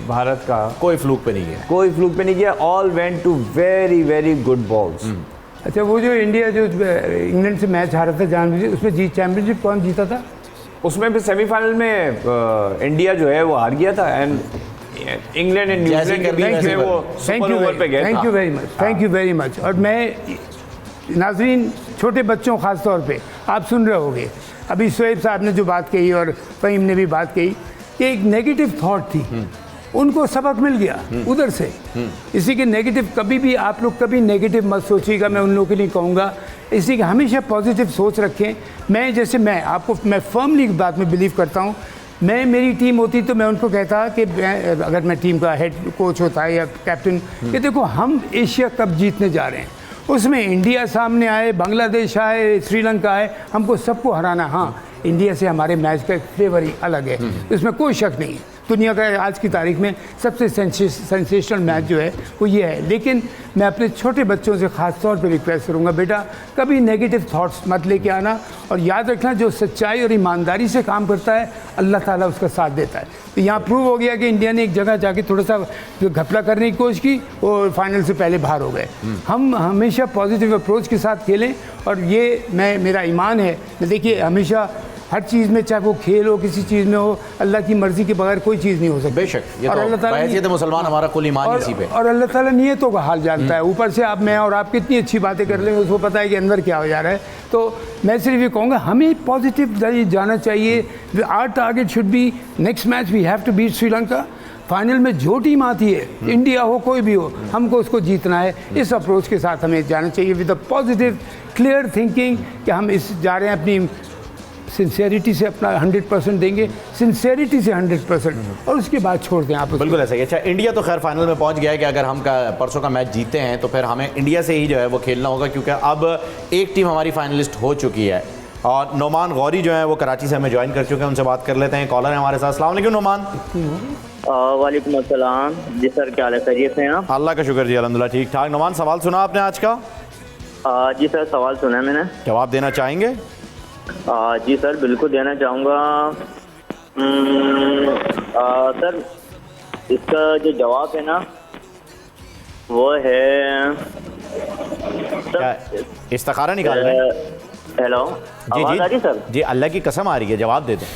भारत का, कोई फ्लूक पे नहीं गया, all went to very good balls. अच्छा, वो जो इंडिया जो इंग्लैंड से मैच हारा था जानबूझ, उसमें चैंपियनशिप कौन जीता था? उसमें भी सेमीफाइनल में इंडिया जो है वो हार गया था, एंड इंग्लैंड एंड न्यूजीलैंड के बीच में वो सुपर ओवर पे गया। Thank you very much. और मैं नाज़रीन, छोटे बच्चों ख़ास तौर पे आप सुन रहे होंगे, अभी सुहेब साहब ने जो बात कही और फ़हीम ने भी बात कही कि एक नेगेटिव थॉट थी, उनको सबक मिल गया उधर से। इसी के नेगेटिव, कभी भी आप लोग कभी नेगेटिव मत सोचिएगा, मैं उन लोगों के लिए कहूँगा, इसी के हमेशा पॉजिटिव सोच रखें। मैं फर्मली बात में बिलीव करता हूँ। मेरी टीम होती तो मैं उनको कहता कि अगर मैं टीम का हेड कोच होता है या कैप्टन, कि देखो हम एशिया कप जीतने जा रहे हैं, उसमें इंडिया सामने आए, बांग्लादेश आए, श्रीलंका आए, हमको सबको हराना। हाँ, इंडिया से हमारे मैच का फ्लेवर ही अलग है, इसमें कोई शक नहीं है। दुनिया का आज की तारीख में सबसे सेंसेशनल मैच जो है वो ये है। लेकिन मैं अपने छोटे बच्चों से ख़ास तौर पे रिक्वेस्ट करूँगा, बेटा कभी नेगेटिव थॉट्स मत लेके आना, और याद रखना जो सच्चाई और ईमानदारी से काम करता है अल्लाह ताला उसका साथ देता है। तो यहाँ प्रूव हो गया कि इंडिया ने एक जगह जाके थोड़ा सा जो घपला करने की कोशिश की, और फाइनल से पहले बाहर हो गए। हम हमेशा पॉजिटिव अप्रोच के साथ खेलें, और ये मेरा ईमान है। देखिए, हमेशा हर चीज़ में, चाहे वो खेल हो, किसी चीज़ में हो, अल्लाह की मर्ज़ी के बगैर कोई चीज़ नहीं हो सकती। बेशक, ये और तो अल्लाह ताला मुसलमान हमारा कुल ईमान इसी पे, और अल्लाह ताला नियतों का हाल जानता है। ऊपर से मैं और आप कितनी अच्छी बातें कर लेंगे, उसको पता है कि अंदर क्या हो जा रहा है। तो मैं सिर्फ ये कहूँगा, हमें पॉजिटिव जाना चाहिए। Our target should be next match we have to beat Sri Lanka. Final में जो टीम आती है, इंडिया हो कोई भी हो, हमको उसको जीतना है। इस अप्रोच के साथ हमें जाना चाहिए, with a positive clear thinking कि हम इस जा रहे हैं अपनी सिंसेरिटी से अपना 100% देंगे, सिंसेरिटी से 100%, और उसके बाद छोड़ दें आप उसको। बिल्कुल ऐसा ही। अच्छा, इंडिया तो खैर फाइनल में पहुंच गया है कि अगर हम परसों का मैच जीते हैं तो फिर हमें इंडिया से ही जो है वो खेलना होगा, क्योंकि अब एक टीम हमारी फाइनलिस्ट हो चुकी है और नोमान गौरी जो है वो कराची से हमें ज्वाइन कर चुके हैं। उनसे बात कर लेते हैं। कॉलर है हमारे साथ। अस्सलाम वालेकुम नोमान। वालेकुम अस्सलाम। जी सर, क्या हाल है, खैरियत से हैं आप? अल्लाह का शुक्र जी, अल्हम्दुलिल्लाह ठीक ठाक। नोमान, सवाल सुना आपने आज का? जी सर, सवाल सुना है मैंने। जवाब देना चाहेंगे? जी सर, बिल्कुल देना चाहूँगा। सर, इसका जो जवाब है ना वो है क्या इस्तिखारा निकाल रहे हैं? हेलो, आवाज़ आ रही सर? जी, अल्लाह की कसम आ रही है, जवाब दे दें।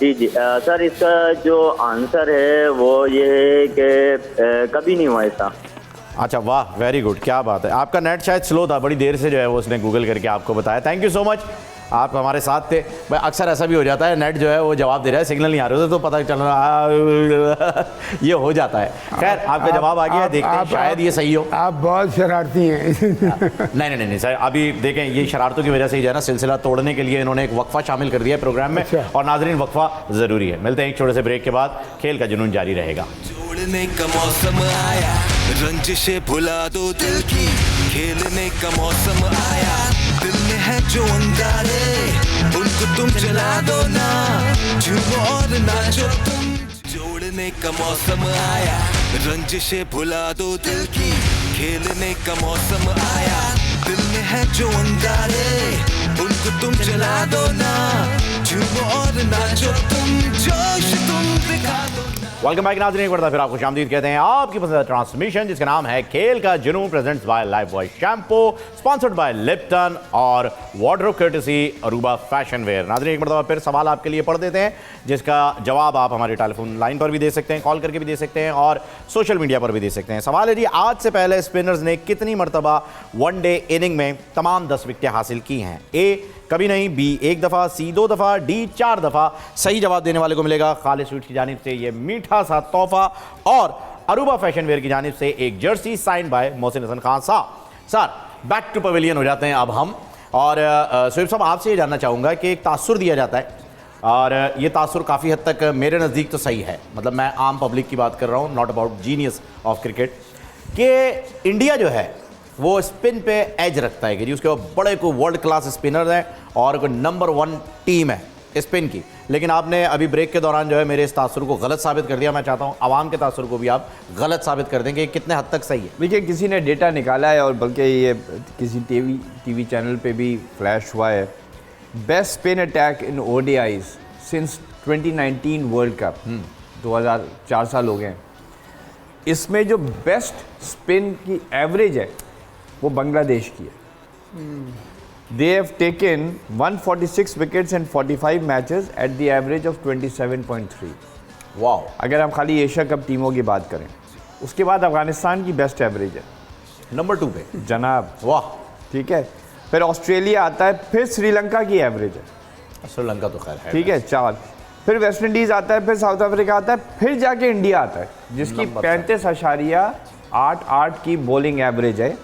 जी सर, इसका जो आंसर है वो ये है कि कभी नहीं हुआ ऐसा। अच्छा, वाह, वेरी गुड, क्या बात है। आपका नेट शायद स्लो था, बड़ी देर से जो है वो उसने गूगल करके आपको बताया। थैंक यू सो मच, आप हमारे साथ थे। भाई अक्सर ऐसा भी हो जाता है, नेट जो है वो जवाब दे रहा है, सिग्नल नहीं आ रहे होते तो पता चल रहा ये हो जाता है। खैर, आपका जवाब आ गया, देखते हैं शायद ये सही हो। आप बहुत शरारती हैं। नहीं सर, अभी देखें, ये शरारतों की वजह से ही जो है ना सिलसिला तोड़ने के लिए इन्होंने एक वक्फा शामिल कर दिया है प्रोग्राम में। अच्छा। और नाजरीन, वक्फा ज़रूरी है। मिलते हैं एक छोटे से ब्रेक के बाद, खेल का जुनून जारी रहेगा। जोड़ने का मौसम आया, रंजिशें भुला दो दिल की, खेलने का मौसम आया, दिल में है जो अंगारे उनको तुम जला दो ना, झूमो और नाचो तुम। जोड़ने का मौसम आया, रंजिशें भुला दो दिल की, खेलने का मौसम आया, दिल में है जो अंगारे उनको तुम जला दो ना, झूमो और नाचो तुम, जोश तुम दिखा दो। वेलकम बैक नाज़रीन, एक बार फिर आपको खुशामदीद कहते हैं। आपकी पसंदीदा ट्रांसमिशन जिसका नाम है खेल का जुनून, presents by Lifebuoy shampoo, sponsored by Lipton और wardrobe courtesy Aruba fashion wear. नाज़रीन, एक बार फिर सवाल आपके लिए पढ़ देते हैं, जिसका जवाब आप हमारे टेलीफोन लाइन पर भी दे सकते हैं, कॉल करके भी दे सकते हैं और सोशल मीडिया पर भी दे सकते हैं। सवाल है जी, आज से पहले स्पिनर्स ने कितनी मरतबा वनडे इनिंग में तमाम 10 विकेटें हासिल की हैं? ए कभी नहीं, बी 1 दफ़ा, सी 2 दफ़ा, डी 4 दफ़ा। सही जवाब देने वाले को मिलेगा खालिद स्वीट्स की जानिब से ये मीठा सा तोहफा और अरूबा फैशन वेयर की जानिब से एक jersey sign by Mohsin Hasan Khan साहब। सर, बैक टू पवेलियन हो जाते हैं अब हम, और स्वीप साहब, आपसे ये जानना चाहूँगा कि एक तासुर दिया जाता है और ये तासुर काफ़ी हद तक मेरे नज़दीक तो सही है, मतलब मैं आम पब्लिक की बात कर रहा हूँ, not about genius of cricket, कि इंडिया जो है वो स्पिन पे एज रखता है कि जी उसके बड़े को वर्ल्ड क्लास स्पिनर हैं और कोई नंबर 1 टीम है स्पिन की। लेकिन आपने अभी ब्रेक के दौरान जो है मेरे इस तासुर को गलत साबित कर दिया। मैं चाहता हूँ आवाम के तासुर को भी आप गलत साबित कर दें कि कितने हद तक सही है। देखिए, किसी ने डेटा निकाला है और बल्कि ये किसी टीवी चैनल पे भी फ्लैश हुआ है। Best spin attack in ODIs since 2019 world cup, 2004 साल हो गए। इसमें जो बेस्ट स्पिन की एवरेज है वो बांग्लादेश की है। They have taken 146 wickets in 45 matches at the average of 27.3। वाह! अगर हम खाली एशिया कप टीमों की बात करें, उसके बाद अफगानिस्तान की बेस्ट एवरेज है नंबर 2 पे जनाब। वाह! ठीक है, फिर ऑस्ट्रेलिया आता है, फिर श्रीलंका की एवरेज है, श्रीलंका तो खैर है, ठीक है 4, फिर वेस्ट इंडीज़ आता है, फिर साउथ अफ्रीका आता है, फिर जाके इंडिया आता है जिसकी 35.88 की बॉलिंग एवरेज है।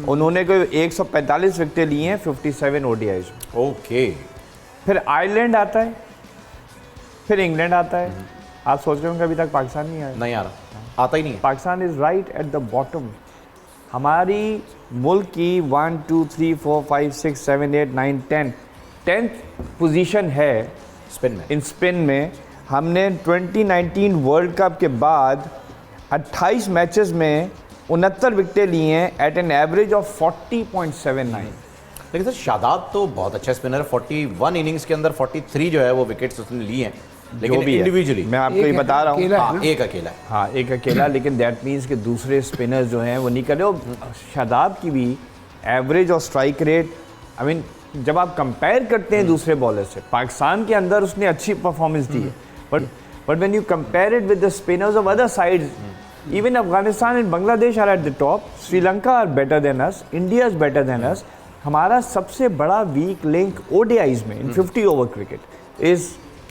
उन्होंने कोई 145 विकेटें ली हैं 57 ODIs। ओके। फिर आयरलैंड आता है, फिर इंग्लैंड आता है। आप सोच रहे होंगे अभी तक पाकिस्तान नहीं आया? नहीं आ रहा, आता ही नहीं है। Pakistan is right at the bottom. हमारी मुल्क की 1 2 3 4 5 6 7 8 9 10th पोजीशन है स्पिन में। इन स्पिन में। हमने 2019 वर्ल्ड कप के बाद 28 मैचेस में 69 विकेटें ली हैं एट एन एवरेज ऑफ 40.79। लेकिन सर, शादाब तो बहुत अच्छा स्पिनर है। 41 इनिंग्स के अंदर 43 जो है वो विकेट्स उसने लिए हैं, लेकिन भी इंडिविजुअली मैं आपको ये बता रहा हूँ। हाँ, एक अकेला है। हाँ, एक अकेला, लेकिन दैट मीन्स कि दूसरे स्पिनर्स जो हैं वो नहीं कर रहे हो। शादाब की भी एवरेज और स्ट्राइक रेट, आई मीन जब आप कंपेयर करते हैं दूसरे बॉलर से, पाकिस्तान के अंदर उसने अच्छी परफॉर्मेंस दी है, but when you compare it with the spinners of other sides, even Afghanistan and Bangladesh are at the top, Sri Lanka are better than us, India is better than us। हमारा सबसे बड़ा weak link ODIs में इन 50 over cricket is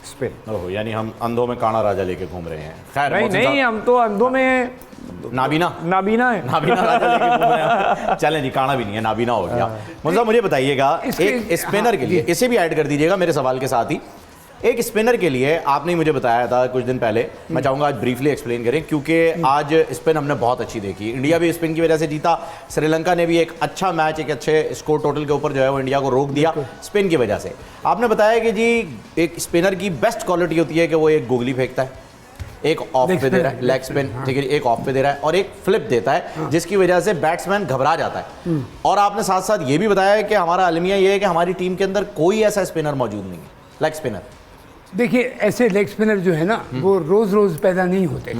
spin. ओहो, यानी हम अंधों में काना राजा लेके घूम रहे हैं। खैर नहीं मोहसिन नहीं, हम तो अंधों में साहब, नाबीना नाबीना है। नाबीना राजा लेके घूम रहे हैं। चलें जी, काना भी नहीं है, नाबीना हो गया। मोहसिन साहब मुझे बताइएगा, एक स्पिनर के लिए, इसे भी ऐड कर दीजिएगा मेरे सवाल के साथ ही, एक स्पिनर के लिए आपने मुझे बताया था कुछ दिन पहले, मैं चाहूंगा आज ब्रीफली एक्सप्लेन करें, क्योंकि आज स्पिन हमने बहुत अच्छी देखी। इंडिया भी स्पिन की वजह से जीता, श्रीलंका ने भी एक अच्छा मैच, एक अच्छे स्कोर टोटल के ऊपर जो है वो इंडिया को रोक दिया स्पिन की वजह से। आपने बताया कि जी एक स्पिनर की बेस्ट क्वालिटी होती है कि वो एक गोगली फेंकता है, एक ऑफ पे दे रहा है, लेग स्पिन, ठीक है, एक ऑफ पे दे रहा है और एक फ्लिप देता है, जिसकी वजह से बैट्समैन घबरा जाता है। और आपने साथ साथ ये भी बताया कि हमारा अलमिया ये है कि हमारी टीम के अंदर कोई ऐसा स्पिनर मौजूद नहीं है, लेग स्पिनर। देखिए ऐसे लेग स्पिनर जो है ना वो रोज़ रोज़ पैदा नहीं होते।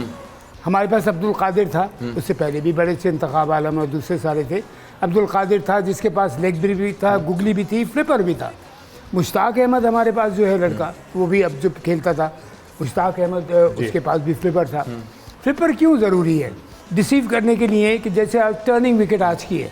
हमारे पास अब्दुल कादिर था, उससे पहले भी बड़े से इंतखाब आलम और दूसरे सारे थे। अब्दुल कादिर था जिसके पास लेग भी था, गुगली भी थी, फ्लिपर भी था। मुश्ताक अहमद हमारे पास जो है लड़का, वो भी अब जो खेलता था, मुश्ताक अहमद उसके पास भी फ्लिपर था। फ्लिपर क्यों ज़रूरी है? डिसीव करने के लिए कि जैसे आज टर्निंग विकेट आज की है,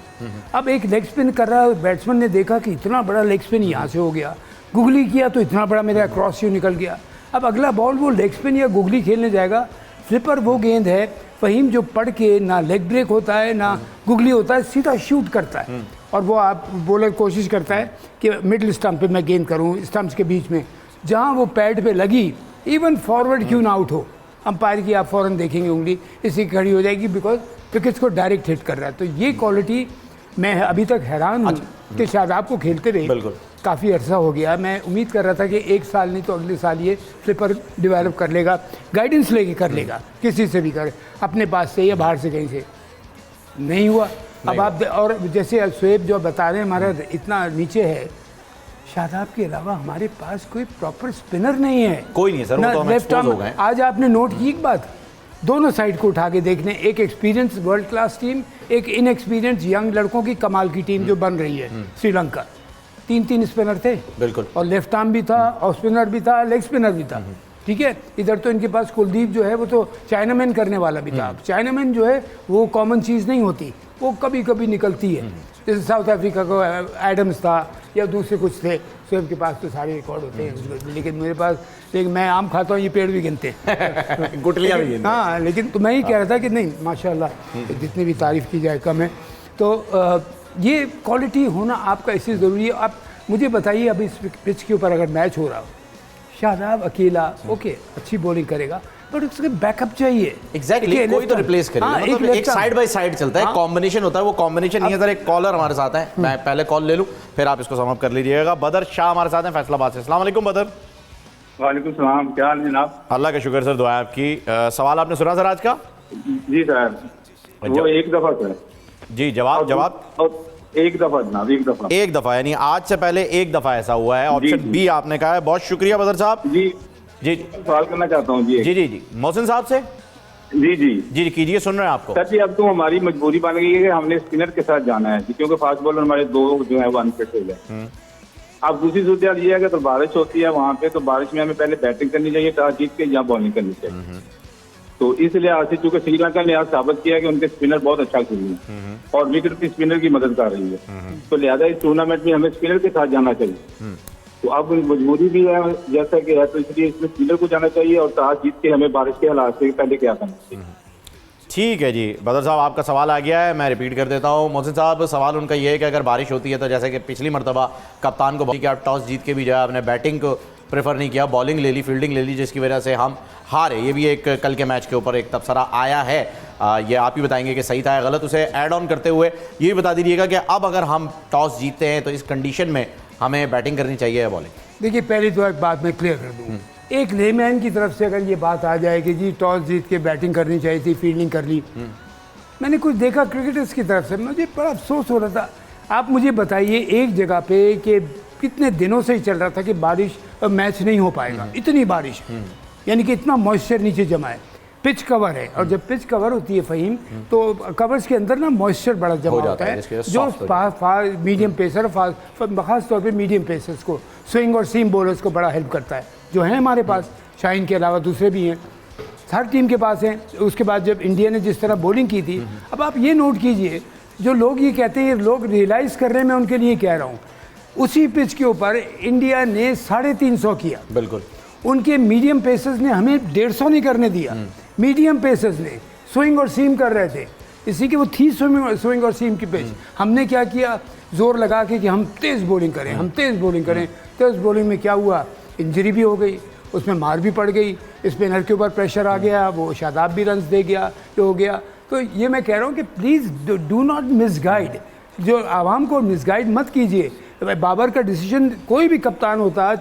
अब एक लेग स्पिन कर रहा है, बैट्समैन ने देखा कि इतना बड़ा लेग स्पिन यहाँ से हो गया, गुगली किया तो इतना बड़ा मेरा क्रॉस यू निकल गया। अब अगला बॉल वो लेग स्पिन या गुगली खेलने जाएगा। फ्लिपर वो गेंद है फ़हीम जो पढ़ के ना लेग ब्रेक होता है ना गुगली होता है, सीधा शूट करता है। और वो आप बॉलर कोशिश करता है कि मिडिल स्टंप पे मैं गेंद करूँ, स्टंप्स के बीच में जहाँ वो पैड पे लगी, इवन फॉरवर्ड क्यों ना आउट हो, अंपायर की आप फ़ौरन देखेंगे उंगली इसी खड़ी हो जाएगी, बिकॉज विकेट्स को डायरेक्ट हिट कर रहा है। तो ये क्वालिटी मैं अभी तक हैरान हूँ कि शादाब को खेलते रहे बिल्कुल काफ़ी अर्सा हो गया। मैं उम्मीद कर रहा था कि एक साल नहीं तो अगले साल ये फ्लिपर डेवलप कर लेगा, गाइडेंस लेके कर लेगा, किसी से भी करे, अपने पास से या बाहर से कहीं से। नहीं हुआ। अब आप और जैसे शोएब जो बता रहे हैं हमारा इतना नीचे है, शादाब के अलावा हमारे पास कोई प्रॉपर स्पिनर नहीं है, कोई नहीं है सर, वो तो हम एक्सपोज हो गए। आज आपने नोट की एक बात, दोनों साइड को उठा के देखने, एक एक्सपीरियंस वर्ल्ड क्लास टीम, एक इनएक्सपीरियंस यंग लड़कों की कमाल की टीम जो बन रही है श्रीलंका। 3 स्पिनर थे बिल्कुल, और लेफ्ट आर्म भी था, ऑफ स्पिनर भी था, लेग स्पिनर भी था, ठीक है। इधर तो इनके पास कुलदीप जो है वो तो चाइनामैन करने वाला भी था। चाइनामैन जो है वो कॉमन चीज़ नहीं होती, वो कभी कभी निकलती है। जैसे साउथ अफ्रीका को एडम्स था या दूसरे कुछ थे, शोएब के पास तो सारे रिकॉर्ड होते हैं, लेकिन मेरे पास, लेकिन मैं आम खाता हूँ, ये पेड़ भी गिनते हैं गुटलियाँ भी गिनते हैं। हाँ, लेकिन तो मैं ही कह रहा था कि नहीं माशाल्लाह जितनी भी तारीफ़ की जाए कम है। तो ये क्वालिटी होना आपका इससे ज़रूरी है। आप मुझे बताइए, अभी इस पिच के ऊपर अगर मैच हो रहा हो, शादाब अकेला ओके अच्छी बॉलिंग करेगा, बट उसके बैकअप चाहिए। एग्जैक्टली, कोई तो रिप्लेस करेगा। हाँ, मतलब एक साइड बाय साइड चलता है, कॉम्बिनेशन होता है, वो कॉम्बिनेशन नहीं है सर। एक कॉलर हमारे साथ है, मैं पहले कॉल ले लूं, फिर आप इसको समाप्त कर लीजिएगा। बदर शाह हमारे साथ हैं फैसलाबाद से। अस्सलाम वालेकुम बदर। वालेकुम सलाम, क्या हाल है जनाब? अल्लाह का शुक्र सर, दुआ आपकी। सवाल आपने सुना सर आज का? जी सर, वो एक दफा सर। जी, जवाब एक दफा जनाब, एक दफा, यानी आज से पहले एक दफा ऐसा हुआ है। ऑप्शन बी आपने कहा है। बहुत शुक्रिया बदर साहब। जी जी, सवाल करना चाहता हूँ जी। जी जी जी, मोहसिन साहब से। जी जी जी कीजिए, सुन रहे हैं आपको। सर जी, अब तो हमारी मजबूरी बन गई है कि हमने स्पिनर के साथ जाना है, क्योंकि फास्ट बॉलर हमारे 2 जो है वो अनफिट हो गए। अब दूसरी सूरत ये है कि तो बारिश होती है वहाँ पे, तो बारिश में हमें पहले बैटिंग करनी चाहिए, टॉस जीत के या बॉलिंग करनी चाहिए। तो इसलिए आज से चूंकि श्रीलंका ने आज साबित किया कि उनके स्पिनर बहुत अच्छा खेल रहे हैं और विकेट की स्पिनर की मदद कर रही है, तो लिहाजा इस टूर्नामेंट में हमें स्पिनर के साथ जाना चाहिए। तो अब मजबूरी भी है जैसा कि है, तो इसलिए इसमें स्पिनर को जाना चाहिए और टॉस जीत के हमें बारिश के हालात से पहले क्या करना चाहिए। ठीक है जी बदर साहब, आपका सवाल आ गया है, मैं रिपीट कर देता हूँ। मोहसिन साहब, सवाल उनका ये है कि अगर बारिश होती है तो जैसे कि पिछली मरतबा कप्तान को कि आप टॉस जीत के भी जो है आपने बैटिंग को प्रेफर नहीं किया, बॉलिंग ले ली, फील्डिंग ले ली, जिसकी वजह से हम हारे। ये भी एक कल के मैच के ऊपर एक तबसरा आया है। ये आप ही बताएंगे कि सही था या गलत। उसे ऐड ऑन करते हुए ये भी बता दीजिएगा कि अब अगर हम टॉस जीतते हैं तो इस कंडीशन में हमें बैटिंग करनी चाहिए या बॉलिंग? देखिए, पहली तो एक बात मैं क्लियर कर दूँ, एक लेमैन की तरफ से अगर ये बात आ जाए कि जी टॉस जीत के बैटिंग करनी चाहिए थी, फील्डिंग कर ली, मैंने कुछ देखा क्रिकेटर्स की तरफ से, मुझे बड़ा अफसोस हो रहा था। आप मुझे बताइए एक जगह पे कि कितने दिनों से ही चल रहा था कि बारिश मैच नहीं हो पाएगा, इतनी बारिश, यानी कि इतना मॉइस्चर नीचे जमा है, पिच कवर है, और जब पिच कवर होती है फ़हीम तो कवर्स के अंदर ना मॉइस्चर बड़ा जमा होता है, जो मीडियम पेसर, ख़ास तौर पे मीडियम पेसर्स को, स्विंग और सीम बॉलर्स को बड़ा हेल्प करता है, जो है हमारे पास, शाहीन के अलावा दूसरे भी हैं, हर टीम के पास हैं। उसके बाद जब इंडिया ने जिस तरह बॉलिंग की थी, अब आप ये नोट कीजिए, जो लोग ये कहते हैं, लोग रियलाइज़ कर रहे हैं, मैं उनके लिए कह रहा हूँ, उसी पिच के ऊपर इंडिया ने 350 किया, बिल्कुल, उनके मीडियम पेसर्स ने हमें 150 नहीं करने दिया। मीडियम पेसर्स ने स्विंग और सीम कर रहे थे, इसी की वो थी स्विंग और सीम की पिच। हमने क्या किया, जोर लगा के कि हम तेज़ बॉलिंग करें, हम तेज़ बॉलिंग करें। तेज़ बॉलिंग में क्या हुआ, इंजरी भी हो गई, उसमें मार भी पड़ गई, स्पिनर के ऊपर प्रेशर आ गया, वो शादाब भी रन्स दे गया, जो हो गया। तो ये मैं कह रहा हूँ कि प्लीज़ डू नॉट मिसगाइड, जो आवाम को मिसगाइड मत कीजिए। बाबर का डिसीजन, कोई भी कप्तान होता है,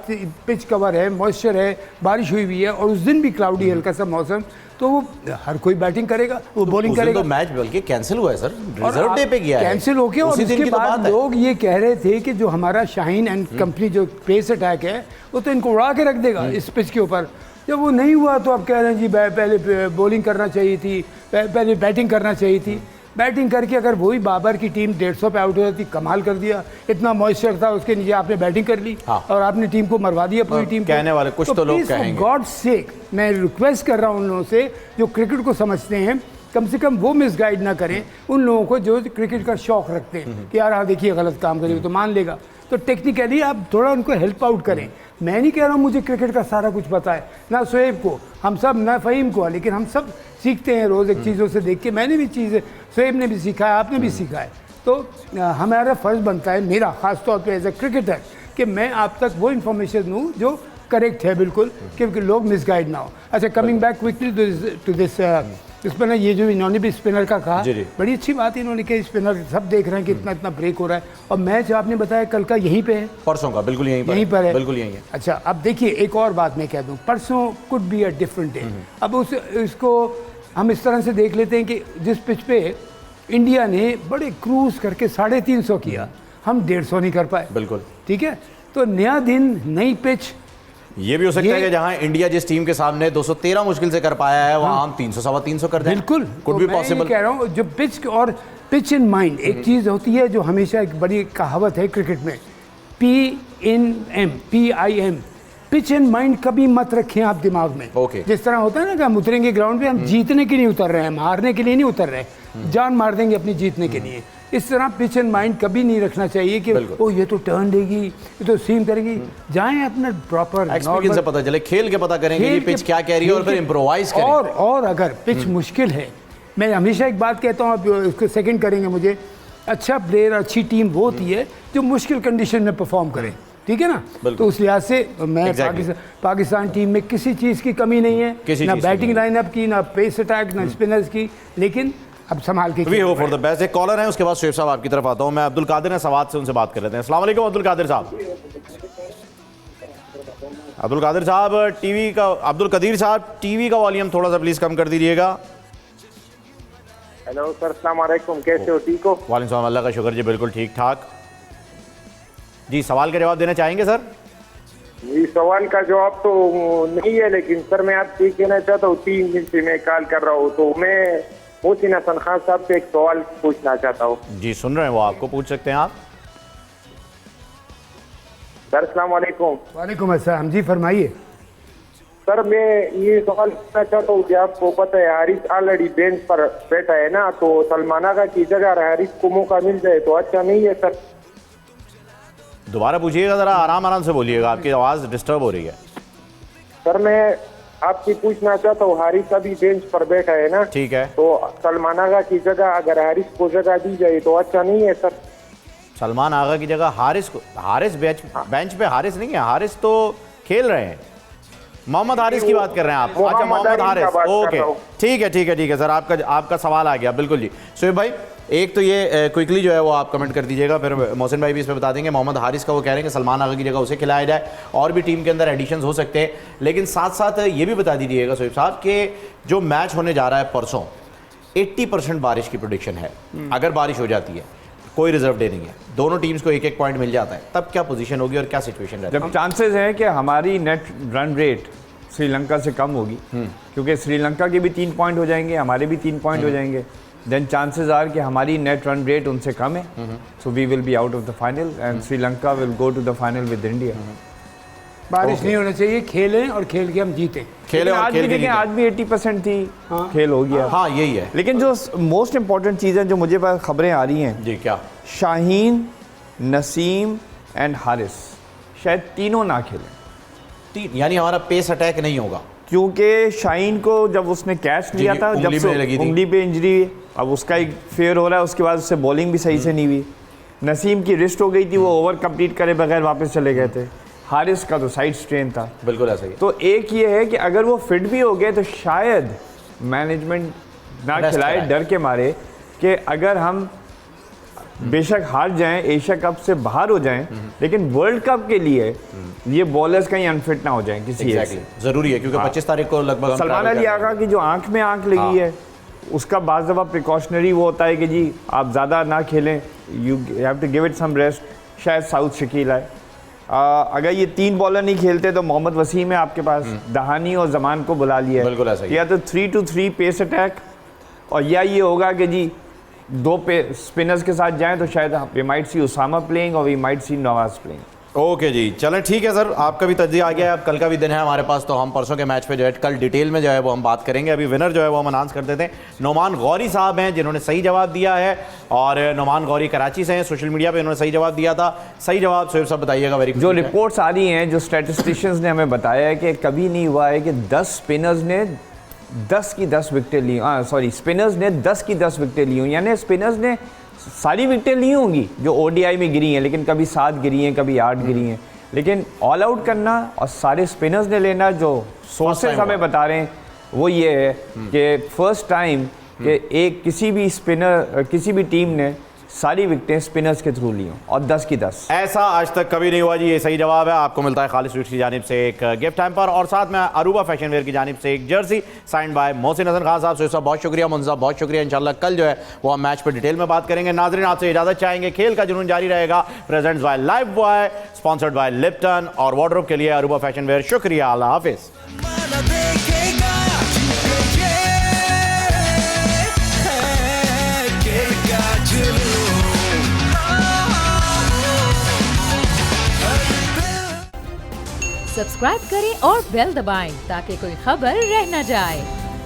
पिच कवर है, मॉइस्चर है, बारिश हुई है और उस दिन भी क्लाउडी हल्का सा मौसम, तो वो हर कोई बैटिंग करेगा, वो बॉलिंग करेगा। तो मैच बल्कि कैंसिल हुआ है सर, रिजर्व डे पे गया है, कैंसिल हो गया। और उसके बाद लोग ये कह रहे थे कि जो हमारा शाहीन एंड कंपनी जो पेस अटैक है वो तो इनको उड़ा के रख देगा इस पिच के ऊपर। जब वो नहीं हुआ तो आप कह रहे हैं जी पहले बॉलिंग करना चाहिए थी, पहले बैटिंग करना चाहिए थी। बैटिंग करके अगर वही बाबर की टीम 150 पे आउट हो जाती, कमाल कर दिया। इतना मॉइस्चर था उसके नीचे, आपने बैटिंग कर ली और आपने टीम को मरवा दिया, पूरी टीम। कहने वाले कुछ तो लोग कहेंगे। गॉड सेक मैं रिक्वेस्ट कर रहा हूँ उन लोगों से जो क्रिकेट को समझते हैं, कम से कम वो मिसगाइड ना करें उन लोगों को जो क्रिकेट का शौक रखते हैं कि यार हाँ देखिए गलत काम करेगा तो मान लेगा। तो टेक्निकली आप थोड़ा उनको हेल्प आउट करें। मैं नहीं कह रहा हूँ मुझे क्रिकेट का सारा कुछ पता है, ना शोएब को, हम सब, ना फ़हीम को, लेकिन हम सब सीखते हैं रोज़ एक चीज़ों से देख के। मैंने भी चीज़ें, शोएब ने भी सीखा है, आपने भी सीखा है। तो हमारा फ़र्ज़ बनता है, मेरा ख़ास तौर पे एज ए क्रिकेटर, कि मैं आप तक वो इन्फॉर्मेशन दूँ जो करेक्ट है बिल्कुल, क्योंकि लोग मिसगाइड ना हो। अच्छा, coming back quickly to this spinner, ये जो इन्होंने भी स्पिनर का कहा, बड़ी अच्छी बात है इन्होंने कि स्पिनर सब देख रहे हैं कि इतना इतना ब्रेक हो रहा है। और मैच आपने बताया कल का यहीं पे है, परसों का बिल्कुल यहीं पर है, बिल्कुल यहीं है। अच्छा, अब देखिए एक और बात मैं कह दूं, परसों could be a different day. अब उसको हम इस तरह से देख लेते हैं कि जिस पिच पे इंडिया ने बड़े क्रूज करके 350 किया, हम 150 नहीं कर पाए। बिल्कुल ठीक है, तो नया दिन, नई पिच। ये भी हो सकता है कि जहां इंडिया जिस टीम के सामने 213 मुश्किल से कर पाया है, वहां हम 300 सवा 300 कर दें। बिल्कुल, कुड बी पॉसिबल। कह रहा हूँ जो पिच और पिच इन माइंड एक चीज़ होती है जो हमेशा एक बड़ी कहावत है क्रिकेट में, PIM, पिच इन माइंड कभी मत रखें आप दिमाग में। जिस तरह होता है ना कि हम उतरेंगे ग्राउंड पे, हम जीतने के लिए उतर रहे हैं, हम हारने के लिए नहीं उतर रहे, जान मार देंगे अपनी जीतने के लिए। इस तरह पिच एंड माइंड कभी नहीं रखना चाहिए कि ओ ये तो टर्न देगी, ये तो सीम करेगी। जाएं अपना प्रॉपर एक्सपीरियंस से पता चले, खेल के पता करेंगे कि पिच क्या कह रही है और फिर इम्प्रोवाइज करें। और अगर पिच मुश्किल है, मैं हमेशा एक बात कहता हूँ, आप उसको सेकंड करेंगे मुझे, अच्छा प्लेयर, अच्छी टीम वो होती है जो मुश्किल कंडीशन में परफॉर्म करे, ठीक है ना। तो उस लिहाज से मैं पाकिस्तान टीम में किसी चीज़ की कमी नहीं है, ना बैटिंग लाइनअप की, ना पेस अटैक, ना स्पिनर्स की, लेकिन अब संभाल के। We hope for the best. एक कॉलर है, उसके बाद शोएब साहब आपकी तरफ आता हूं। मैं अब्दुल कादिर सवाद से उनसे बात कर लेते हैं। अस्सलाम वालेकुम अब्दुल कादिर साहब। अब्दुल कादिर साहब टीवी का, अब्दुल कदीर साहब टीवी का वॉल्यूम थोड़ा सा प्लीज कम कर दीजिएगा। हेलो सर, अस्सलाम वालेकुम, कैसे हो, ठीक हो? वालेकुम सलाम, अल्लाह का शुक्र जी, बिल्कुल ठीक ठाक जी। सवाल का जवाब देना चाहेंगे सर? जी, सवाल का जवाब तो नहीं है, लेकिन सर मैं आपसे कहना चाहता हूँ, 3 दिन से मैं कॉल कर रहा हूँ, तो मैं मोहसिन हसन खान साहब से एक सवाल पूछना चाहता हूँ। जी सुन रहे हैं, वो आपको पूछ सकते हैं आप। सर अस्सलाम वालेकुम। वालेकुम अस्सलाम, जी फरमाइए। सर मैं ये सवाल पूछना चाहता हूँ कि आपको पता है हारिस ऑलरेडी बेंच पर बैठा है ना, तो सलमान आगा की जगह हारिस को मौका मिल जाए तो अच्छा नहीं है सर? दोबारा पूछिएगा, जरा आराम से बोलिएगा, आपकी आवाज़ डिस्टर्ब हो रही है। सर मैं आपसे पूछना चाहता हूँ, हारिस अभी बेंच पर बैठा है ना, ठीक है, तो सलमान आगा की जगह अगर हारिस को जगह दी जाए तो अच्छा नहीं है सर? सलमान आगा की जगह हारिस को, हारिस बेंच पे हारिस नहीं है, हारिस तो खेल रहे हैं। मोहम्मद हारिस की बात कर रहे हैं आप? अच्छा, मोहम्मद हारिस, ओके, ठीक है सर, आपका सवाल आ गया, बिल्कुल जी। शोएब भाई एक तो ये क्विकली जो है वो आप कमेंट कर दीजिएगा, फिर मोहसिन भाई भी इस पर बता देंगे। मोहम्मद हारिस का वो कह रहे हैं कि सलमान आगा की जगह उसे खिलाया जाए, और भी टीम के अंदर एडिशंस हो सकते हैं, लेकिन साथ साथ ये भी बता दीजिएगा शोएब साहब कि जो मैच होने जा रहा है परसों, 80% बारिश की प्रेडिक्शन है। अगर बारिश हो जाती है, कोई रिजर्व डे नहीं है, दोनों टीम्स को 1-1 पॉइंट मिल जाता है, तब क्या पोजीशन होगी और क्या सिचुएशन रहेगी? जब चांसेस हैं कि हमारी नेट रन रेट श्रीलंका से कम होगी, क्योंकि श्रीलंका के भी 3 पॉइंट हो जाएंगे, हमारे भी 3 पॉइंट हो जाएंगे, देन चांसेस आर कि हमारी नेट रन रेट उनसे कम है, so we will be out of the final and Sri Lanka will go to the final with India. बारिश नहीं होना चाहिए, खेलें और खेल के हम जीतें। आज भी 80% थी, खेल हो गया। हाँ यही है, लेकिन जो मोस्ट इंपॉर्टेंट चीज़ें जो मुझे पास खबरें आ रही हैं जी, क्या शाहीन, नसीम एंड हारिस शायद तीनों ना खेलें। 3 यानी हमारा पेस अटैक नहीं होगा। क्योंकि शाहीन को जब उसने कैच लिया था, जब उंगली में लगी थी। उंगली पे इंजरी, अब उसका एक फेयर हो रहा है, उसके बाद उससे बॉलिंग भी सही से नहीं हुई। नसीम की रिस्ट हो गई थी, वो ओवर कंप्लीट करे बगैर वापस चले गए थे। हारिस का तो साइड स्ट्रेन था। बिल्कुल ऐसा ही। तो एक ये है कि अगर वो फिट भी हो गए तो शायद मैनेजमेंट ना Rest खिलाए, कराए। डर के मारे कि अगर हम बेशक हार जाएं, एशिया कप से बाहर हो जाएं, लेकिन वर्ल्ड कप के लिए ये बॉलर्स कहीं अनफिट ना हो जाएं किसी एक से। एग्जैक्टली जरूरी है, क्योंकि हाँ। 25 तारीख को लगभग हम सलमान travel अली कर रहे आगा की जो आंख में आंख लगी है, उसका बाज़ दफ़ा प्रिकॉशनरी वो होता है कि जी आप ज़्यादा ना खेलें, you have to give it some rest. शायद साउथ शकील आए। अगर ये 3 बॉलर नहीं खेलते तो मोहम्मद वसीम है आपके पास, दहानी और जमान को बुला लिया है। बिल्कुल ऐसा ही। या तो 3-2-3 पेस अटैक, और या ये होगा कि जी 2 स्पिनर्स के साथ जाएं तो शायद we might see Usama playing और we might see Nawaz playing. Okay जी, चलें ठीक है सर, आपका भी तज्जिया आ गया है। अब कल का भी दिन है हमारे पास, तो हम परसों के मैच पे जो है कल डिटेल में जो है वो हम बात करेंगे। अभी विनर जो है वो हम अनाउंस कर देते हैं। नोमान गौरी साहब हैं जिन्होंने सही जवाब दिया है, और नोमान गौरी कराची से हैं, सोशल मीडिया पे उन्होंने सही जवाब दिया था। सही जवाब सोएब साहब बताइएगा। वेरी जो रिपोर्ट्स आ रही हैं, जो स्टैटिस्टिशियंस ने हमें बताया है कि कभी नहीं हुआ है कि 10 स्पिनर्स ने 10 की 10 विकेटें ली, स्पिनर्स ने 10 की 10 विकेटें ली हों, यानी स्पिनर्स ने सारी विकेटें ली होंगी जो ओडीआई में गिरी हैं, लेकिन कभी 7 गिरी हैं, कभी 8 गिरी हैं, लेकिन ऑल आउट करना और सारे स्पिनर्स ने लेना, जो सोर्सेज हमें बता रहे हैं वो ये है कि फर्स्ट टाइम कि एक किसी भी टीम ने सारी विकेटें स्पिनर्स के थ्रू ली हों और 10 की 10। ऐसा आज तक कभी नहीं हुआ जी, ये सही जवाब है। आपको मिलता है खालिद स्वीट्स की जानिब से एक गिफ्ट हैम्पर, और साथ में अरूबा फैशन वेयर की जानिब से एक jersey signed by Mohsin Hasan Khan साहब। साहब बहुत शुक्रिया, मुंजा साहब बहुत शुक्रिया। इंशाल्लाह कल जो है वो हम मैच पर डिटेल में बात करेंगे। नाज़रीन आपसे इजाजत चाहेंगे, खेल का जुनून जारी रहेगा। Presents by life boy, sponsored by Lipton, और वार्डरोब के लिए अरूबा फैशन वेयर। शुक्रिया, अल्लाह हाफिज़। सब्सक्राइब करें और बेल दबाएं ताकि कोई खबर रह न जाए।